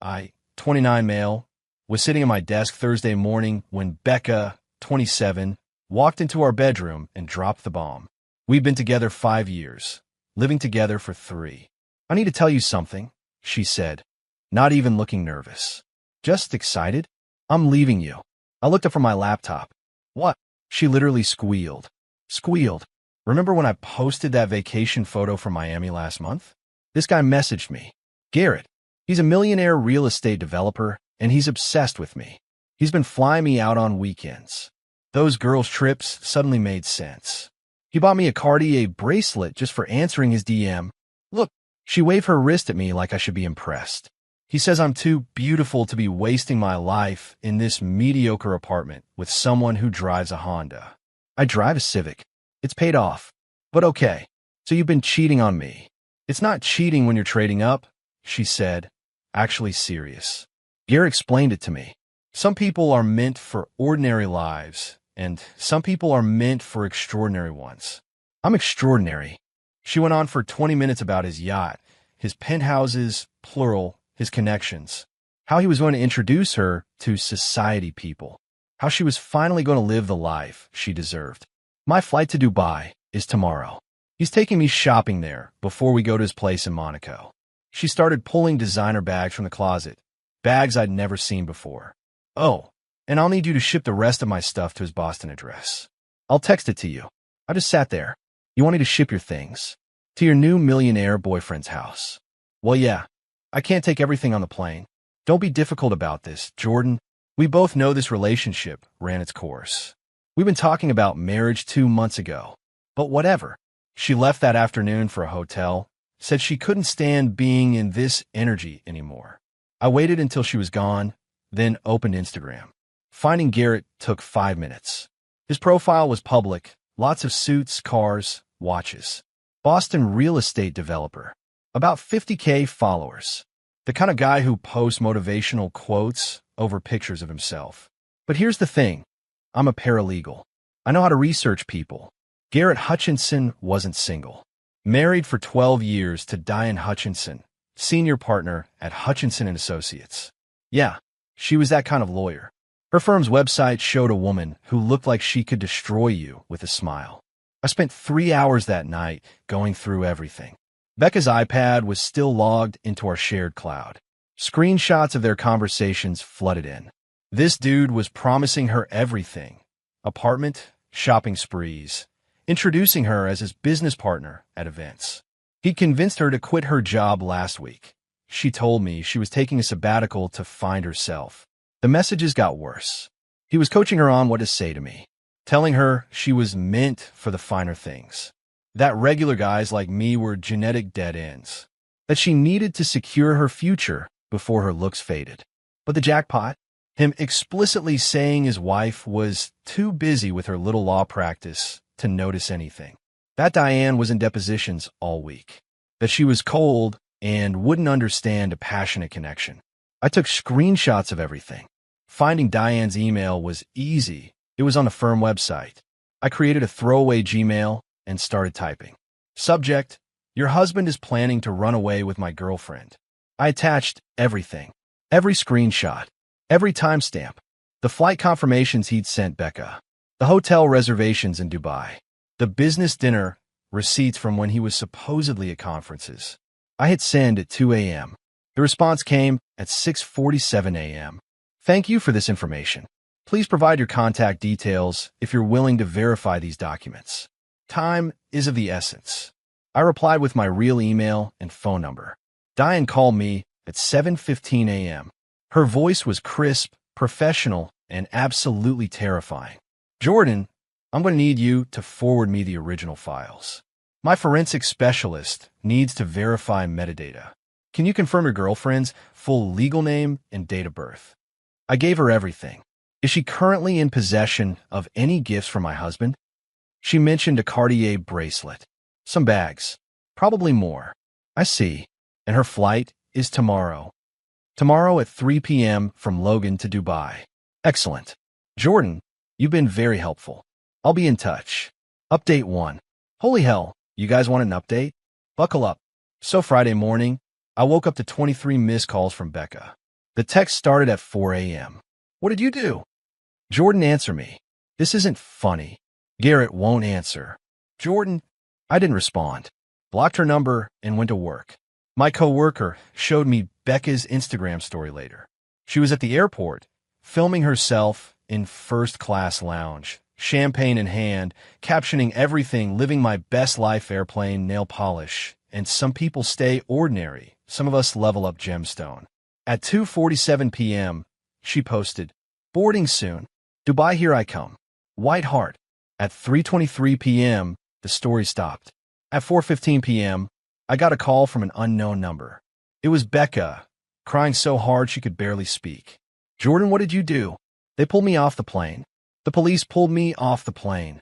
I, 29 male, was sitting at my desk Thursday morning when Becca, 27, walked into our bedroom and dropped the bomb. We've been together 5 years, living together for 3. I need to tell you something, she said, not even looking nervous. Just excited? I'm leaving you. I looked up from my laptop. What? She literally squealed. Squealed. Remember when I posted that vacation photo from Miami last month? This guy messaged me. Garrett. He's a millionaire real estate developer, and he's obsessed with me. He's been flying me out on weekends. Those girls' trips suddenly made sense. He bought me a Cartier bracelet just for answering his DM. Look, she waved her wrist at me like I should be impressed. He says I'm too beautiful to be wasting my life in this mediocre apartment with someone who drives a Honda. I drive a Civic. It's paid off. But okay, so you've been cheating on me. It's not cheating when you're trading up, she said, actually serious. Garrett explained it to me. Some people are meant for ordinary lives, and some people are meant for extraordinary ones. I'm extraordinary. She went on for 20 minutes about his yacht, his penthouses, plural, his connections, how he was going to introduce her to society people, how she was finally going to live the life she deserved. My flight to Dubai is tomorrow. He's taking me shopping there before we go to his place in Monaco. She started pulling designer bags from the closet, bags I'd never seen before. Oh, and I'll need you to ship the rest of my stuff to his Boston address. I'll text it to you. I just sat there. You want me to ship your things to your new millionaire boyfriend's house? Well, yeah, I can't take everything on the plane. Don't be difficult about this, Jordan. We both know this relationship ran its course. We've been talking about marriage 2 months ago, but whatever. She left that afternoon for a hotel, said she couldn't stand being in this energy anymore. I waited until she was gone, then opened Instagram. Finding Garrett took 5 minutes. His profile was public, lots of suits, cars, watches. Boston real estate developer. About 50K followers. The kind of guy who posts motivational quotes over pictures of himself. But here's the thing. I'm a paralegal. I know how to research people. Garrett Hutchinson wasn't single. Married for 12 years to Diane Hutchinson, senior partner at Hutchinson & Associates. Yeah, she was that kind of lawyer. Her firm's website showed a woman who looked like she could destroy you with a smile. I spent 3 hours that night going through everything. Becca's iPad was still logged into our shared cloud. Screenshots of their conversations flooded in. This dude was promising her everything. Apartment, shopping sprees, introducing her as his business partner at events. He convinced her to quit her job last week. She told me she was taking a sabbatical to find herself. The messages got worse. He was coaching her on what to say to me, telling her she was meant for the finer things, that regular guys like me were genetic dead ends, that she needed to secure her future before her looks faded. But the jackpot? Him explicitly saying his wife was too busy with her little law practice to notice anything, that Diane was in depositions all week, that she was cold and wouldn't understand a passionate connection. I took screenshots of everything. Finding Diane's email was easy. It was on the firm website. I created a throwaway Gmail and started typing. Subject: your husband is planning to run away with my girlfriend. I attached everything, every screenshot, every timestamp, the flight confirmations he'd sent Becca, the hotel reservations in Dubai, the business dinner, receipts from when he was supposedly at conferences. I hit send at 2 a.m. The response came at 6:47 a.m. Thank you for this information. Please provide your contact details if you're willing to verify these documents. Time is of the essence. I replied with my real email and phone number. Diane called me at 7:15 a.m. Her voice was crisp, professional, and absolutely terrifying. Jordan, I'm going to need you to forward me the original files. My forensic specialist needs to verify metadata. Can you confirm your girlfriend's full legal name and date of birth? I gave her everything. Is she currently in possession of any gifts from my husband? She mentioned a Cartier bracelet, some bags, probably more. I see. And her flight is tomorrow. Tomorrow at 3 p.m. from Logan to Dubai. Excellent. Jordan, you've been very helpful. I'll be in touch. Update 1. Holy hell, you guys want an update? Buckle up. So Friday morning, I woke up to 23 missed calls from Becca. The text started at 4 a.m. What did you do? Jordan, answer me. This isn't funny. Garrett won't answer. Jordan, I didn't respond. Blocked her number and went to work. My coworker showed me Becca's Instagram story later. She was at the airport, filming herself in first-class lounge, champagne in hand, captioning everything, living my best life, airplane, nail polish, and some people stay ordinary, some of us level up gemstone. At 2:47 p.m., she posted, boarding soon. Dubai, here I come. White heart. At 3:23 p.m., the story stopped. At 4:15 p.m., I got a call from an unknown number. It was Becca, crying so hard she could barely speak. Jordan, what did you do? They pulled me off the plane. The police pulled me off the plane.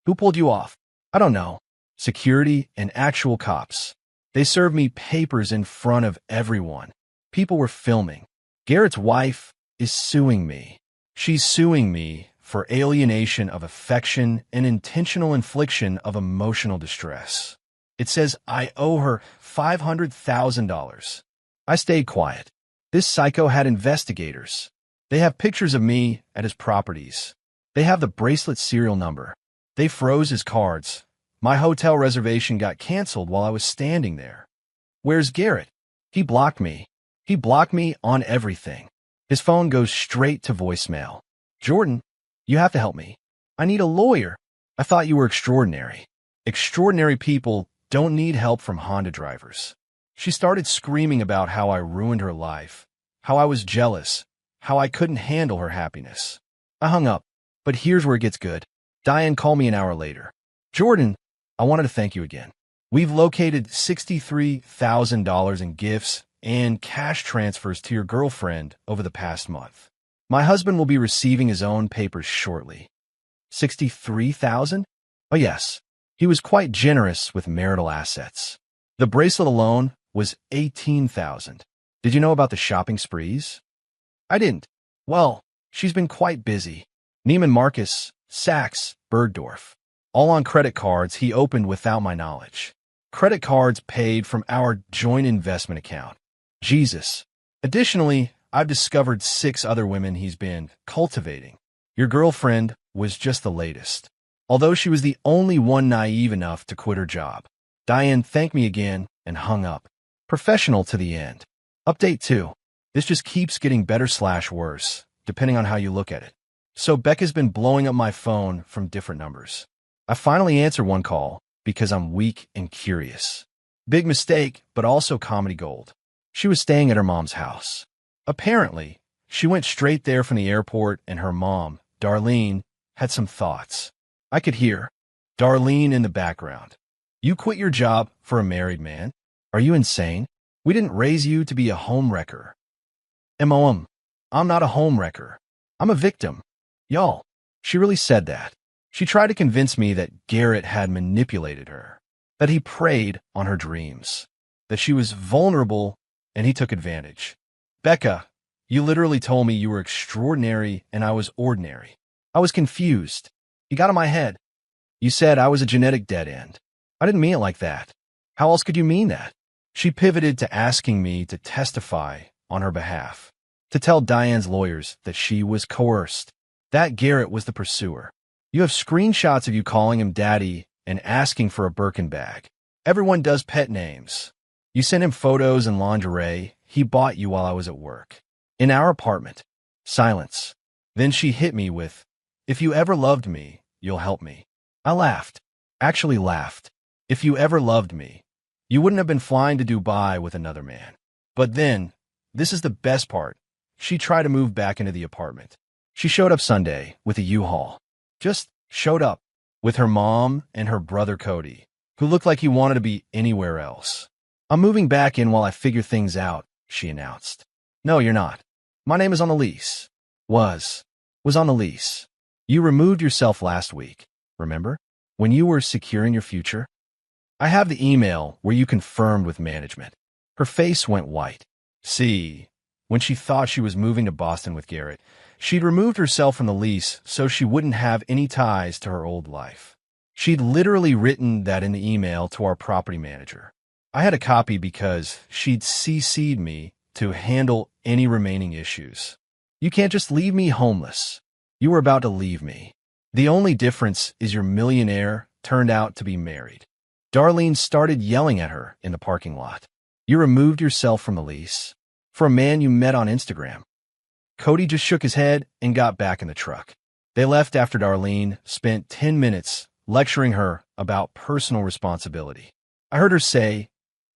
Who pulled you off? I don't know. Security and actual cops. They served me papers in front of everyone. People were filming. Garrett's wife is suing me. She's suing me for alienation of affection and intentional infliction of emotional distress. It says I owe her $500,000. I stayed quiet. This psycho had investigators. They have pictures of me at his properties. They have the bracelet serial number. They froze his cards. My hotel reservation got canceled while I was standing there. Where's Garrett? He blocked me. He blocked me on everything. His phone goes straight to voicemail. Jordan, you have to help me. I need a lawyer. I thought you were extraordinary. Extraordinary people don't need help from Honda drivers. She started screaming about how I ruined her life, how I was jealous, how I couldn't handle her happiness. I hung up, but here's where it gets good. Diane called me an hour later. Jordan, I wanted to thank you again. We've located $63,000 in gifts and cash transfers to your girlfriend over the past month. My husband will be receiving his own papers shortly. 63,000? Oh yes, he was quite generous with marital assets. The bracelet alone was 18,000. Did you know about the shopping sprees? I didn't. Well, she's been quite busy. Neiman Marcus, Saks, Bergdorf. All on credit cards he opened without my knowledge. Credit cards paid from our joint investment account. Jesus. Additionally, I've discovered 6 other women he's been cultivating. Your girlfriend was just the latest. Although she was the only one naive enough to quit her job. Diane thanked me again and hung up. Professional to the end. Update 2. This just keeps getting better/worse, depending on how you look at it. So Becca's been blowing up my phone from different numbers. I finally answered one call because I'm weak and curious. Big mistake, but also comedy gold. She was staying at her mom's house. Apparently, she went straight there from the airport and her mom, Darlene, had some thoughts. I could hear Darlene in the background. You quit your job for a married man? Are you insane? We didn't raise you to be a home wrecker. I'm not a home wrecker. I'm a victim. Y'all, she really said that. She tried to convince me that Garrett had manipulated her, that he preyed on her dreams, that she was vulnerable and he took advantage. Becca, you literally told me you were extraordinary and I was ordinary. I was confused. You got in my head. You said I was a genetic dead end. I didn't mean it like that. How else could you mean that? She pivoted to asking me to testify on her behalf, to tell Diane's lawyers that she was coerced, that Garrett was the pursuer. You have screenshots of you calling him daddy and asking for a Birkin bag. Everyone does pet names. You sent him photos and lingerie he bought you while I was at work. In our apartment. Silence. Then she hit me with, if you ever loved me, you'll help me. I laughed. Actually laughed. If you ever loved me, you wouldn't have been flying to Dubai with another man. But then, this is the best part, she tried to move back into the apartment. She showed up Sunday with a U-Haul. Just showed up with her mom and her brother Cody, who looked like he wanted to be anywhere else. I'm moving back in while I figure things out, she announced. No, you're not. My name is on the lease. Was on the lease. You removed yourself last week, remember? When you were securing your future? I have the email where you confirmed with management. Her face went white. See, when she thought she was moving to Boston with Garrett, she'd removed herself from the lease so she wouldn't have any ties to her old life. She'd literally written that in the email to our property manager. I had a copy because she'd CC'd me to handle any remaining issues. You can't just leave me homeless. You were about to leave me. The only difference is your millionaire turned out to be married. Darlene started yelling at her in the parking lot. You removed yourself from the lease for a man you met on Instagram. Cody just shook his head and got back in the truck. They left after Darlene spent 10 minutes lecturing her about personal responsibility. I heard her say,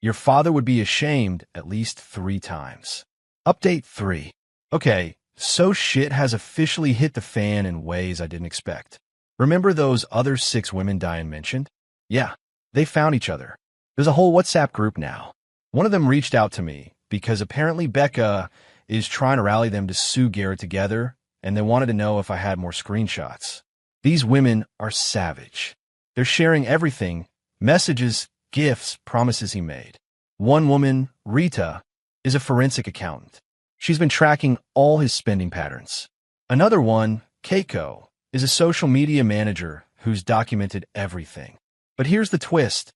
"Your father would be ashamed," at least 3 times. Update 3. Okay, so shit has officially hit the fan in ways I didn't expect. Remember those other 6 women Diane mentioned? Yeah, they found each other. There's a whole WhatsApp group now. One of them reached out to me because apparently Becca is trying to rally them to sue Garrett together, and they wanted to know if I had more screenshots. These women are savage. They're sharing everything: messages, gifts, promises he made. One woman, Rita, is a forensic accountant. She's been tracking all his spending patterns. Another one, Keiko, is a social media manager who's documented everything. But here's the twist.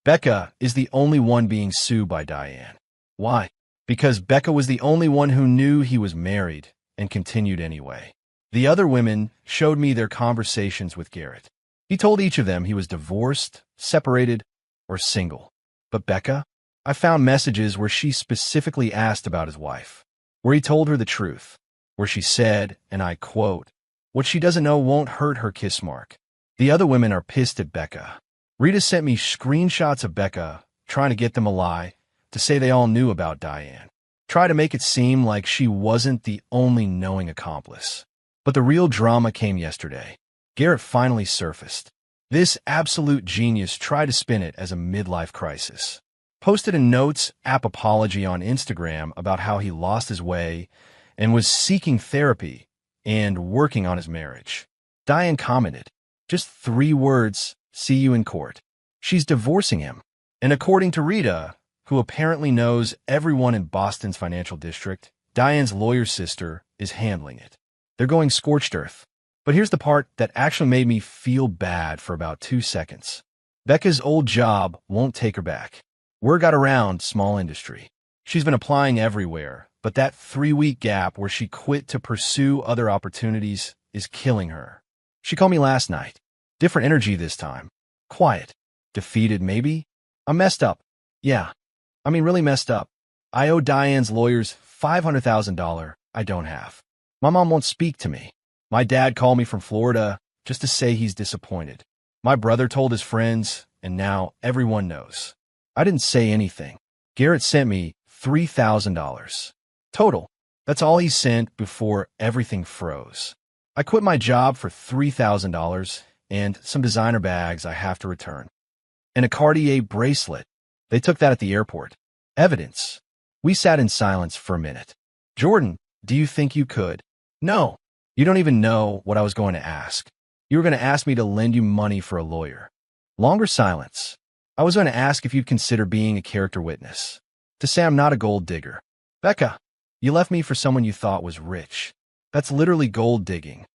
Becca is the only one being sued by Diane. Why? Because Becca was the only one who knew he was married and continued anyway. The other women showed me their conversations with Garrett. He told each of them he was divorced, separated, or single. But Becca? I found messages where she specifically asked about his wife, where he told her the truth, where she said, and I quote, "What she doesn't know won't hurt her kiss mark." The other women are pissed at Becca. Rita sent me screenshots of Becca trying to get them a lie, to say they all knew about Diane. Try to make it seem like she wasn't the only knowing accomplice. But the real drama came yesterday. Garrett finally surfaced. This absolute genius tried to spin it as a midlife crisis. Posted a notes app apology on Instagram about how he lost his way and was seeking therapy and working on his marriage. Diane commented, "Just 3 words, see you in court." She's divorcing him. And according to Rita, who apparently knows everyone in Boston's financial district, Diane's lawyer sister is handling it. They're going scorched earth. But here's the part that actually made me feel bad for about 2 seconds. Becca's old job won't take her back. Word got around small industry. She's been applying everywhere, but that 3-week gap where she quit to pursue other opportunities is killing her. She called me last night. Different energy this time. Quiet. Defeated, maybe? I'm messed up. Yeah. Really messed up. I owe Diane's lawyers $500,000 I don't have. My mom won't speak to me. My dad called me from Florida just to say he's disappointed. My brother told his friends, and now everyone knows. I didn't say anything. Garrett sent me $3,000. Total. That's all he sent before everything froze. I quit my job for $3,000 and some designer bags I have to return. And a Cartier bracelet. They took that at the airport. Evidence. We sat in silence for a minute. Jordan, do you think you could? No. You don't even know what I was going to ask. You were going to ask me to lend you money for a lawyer. Longer silence. I was going to ask if you'd consider being a character witness. To say I'm not a gold digger. Becca, you left me for someone you thought was rich. That's literally gold digging.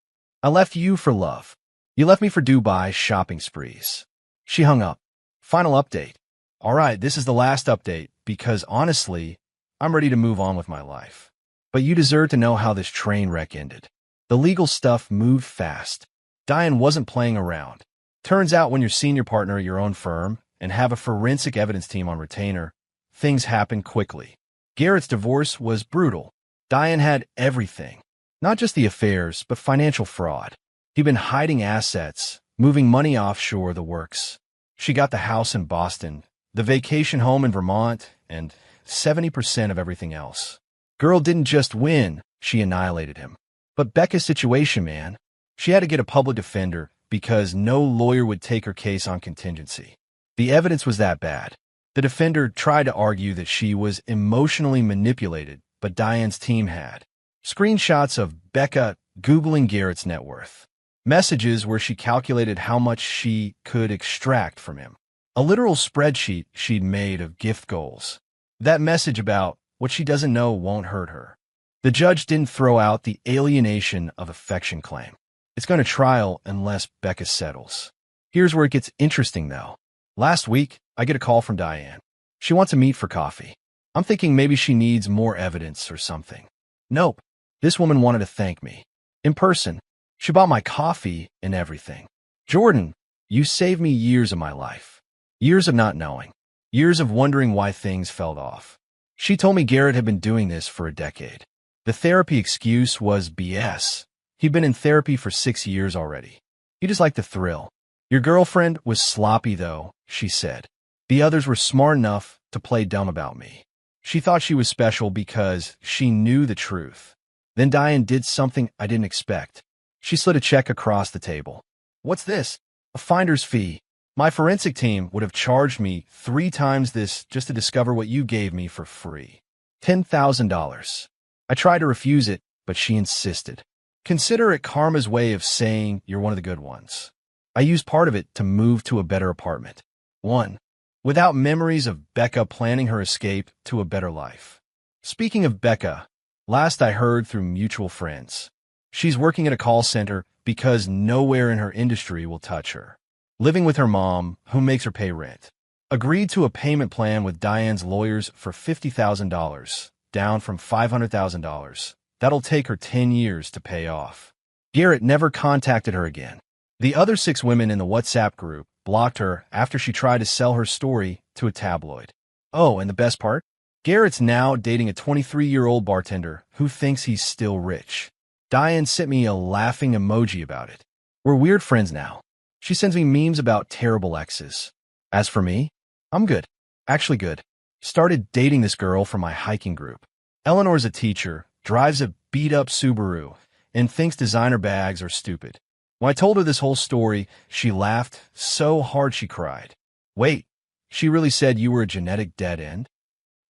I left you for love. You left me for Dubai shopping sprees. She hung up. Final update. All right, this is the last update because honestly, I'm ready to move on with my life. But you deserve to know how this train wreck ended. The legal stuff moved fast. Diane wasn't playing around. Turns out when you're senior partner at your own firm and have a forensic evidence team on retainer, things happen quickly. Garrett's divorce was brutal. Diane had everything. Not just the affairs, but financial fraud. He'd been hiding assets, moving money offshore, the works. She got the house in Boston, the vacation home in Vermont, and 70% of everything else. Girl didn't just win, she annihilated him. But Becca's situation, man. She had to get a public defender because no lawyer would take her case on contingency. The evidence was that bad. The defender tried to argue that she was emotionally manipulated, but Diane's team had. Screenshots of Becca Googling Garrett's net worth. Messages where she calculated how much she could extract from him. A literal spreadsheet she'd made of gift goals. That message about what she doesn't know won't hurt her. The judge didn't throw out the alienation of affection claim. It's going to trial unless Becca settles. Here's where it gets interesting, though. Last week, I get a call from Diane. She wants to meet for coffee. I'm thinking maybe she needs more evidence or something. Nope. This woman wanted to thank me. In person. She bought my coffee and everything. Jordan, you saved me years of my life. Years of not knowing. Years of wondering why things fell off. She told me Garrett had been doing this for a decade. The therapy excuse was BS. He'd been in therapy for 6 years already. He just liked the thrill. Your girlfriend was sloppy, though, she said. The others were smart enough to play dumb about me. She thought she was special because she knew the truth. Then Diane did something I didn't expect. She slid a check across the table. What's this? A finder's fee. My forensic team would have charged me 3 times this just to discover what you gave me for free. $10,000. I tried to refuse it, but she insisted. Consider it karma's way of saying you're one of the good ones. I used part of it to move to a better apartment. 1. Without memories of Becca planning her escape to a better life. Speaking of Becca, last I heard through mutual friends, she's working at a call center because nowhere in her industry will touch her. Living with her mom, who makes her pay rent. Agreed to a payment plan with Diane's lawyers for $50,000, down from $500,000. That'll take her 10 years to pay off. Garrett never contacted her again. The other 6 women in the WhatsApp group blocked her after she tried to sell her story to a tabloid. Oh, and the best part? Garrett's now dating a 23-year-old bartender who thinks he's still rich. Diane sent me a laughing emoji about it. We're weird friends now. She sends me memes about terrible exes. As for me, I'm good. Actually good. Started dating this girl from my hiking group. Eleanor's a teacher, drives a beat-up Subaru, and thinks designer bags are stupid. When I told her this whole story, she laughed so hard she cried. Wait, she really said you were a genetic dead end?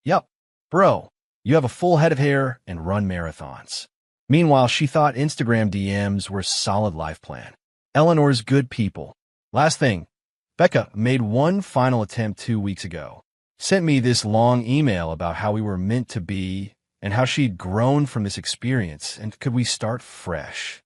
Yup. Bro, you have a full head of hair and run marathons. Meanwhile, she thought Instagram DMs were a solid life plan. Eleanor's good people. Last thing, Becca made one final attempt 2 weeks ago. Sent me this long email about how we were meant to be and how she'd grown from this experience and could we start fresh.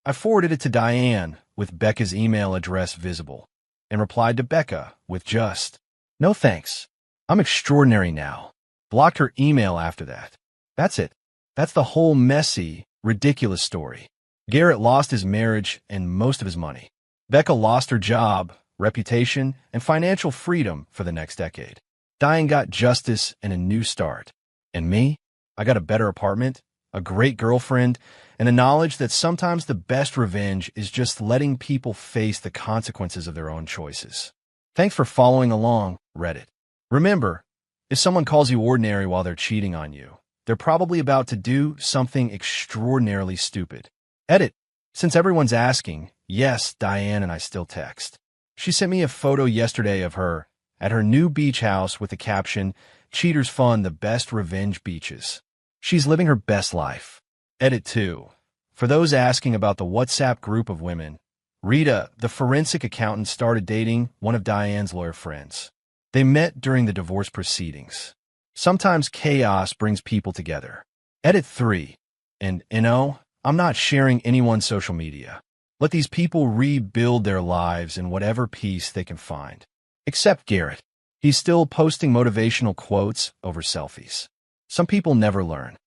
I forwarded it to Diane with Becca's email address visible and replied to Becca with just, "No thanks. I'm extraordinary now." Blocked her email after that. That's it. That's the whole messy, ridiculous story. Garrett lost his marriage and most of his money. Becca lost her job, reputation, and financial freedom for the next decade. Diane got justice and a new start. And me? I got a better apartment, a great girlfriend, and the knowledge that sometimes the best revenge is just letting people face the consequences of their own choices. Thanks for following along, Reddit. Remember, if someone calls you ordinary while they're cheating on you, they're probably about to do something extraordinarily stupid. Edit. Since everyone's asking, yes, Diane and I still text. She sent me a photo yesterday of her at her new beach house with the caption, "Cheaters fund the best revenge beaches." She's living her best life. Edit 2. For those asking about the WhatsApp group of women, Rita, the forensic accountant, started dating one of Diane's lawyer friends. They met during the divorce proceedings. Sometimes chaos brings people together. Edit 3. And, I'm not sharing anyone's social media. Let these people rebuild their lives in whatever peace they can find. Except Garrett. He's still posting motivational quotes over selfies. Some people never learn.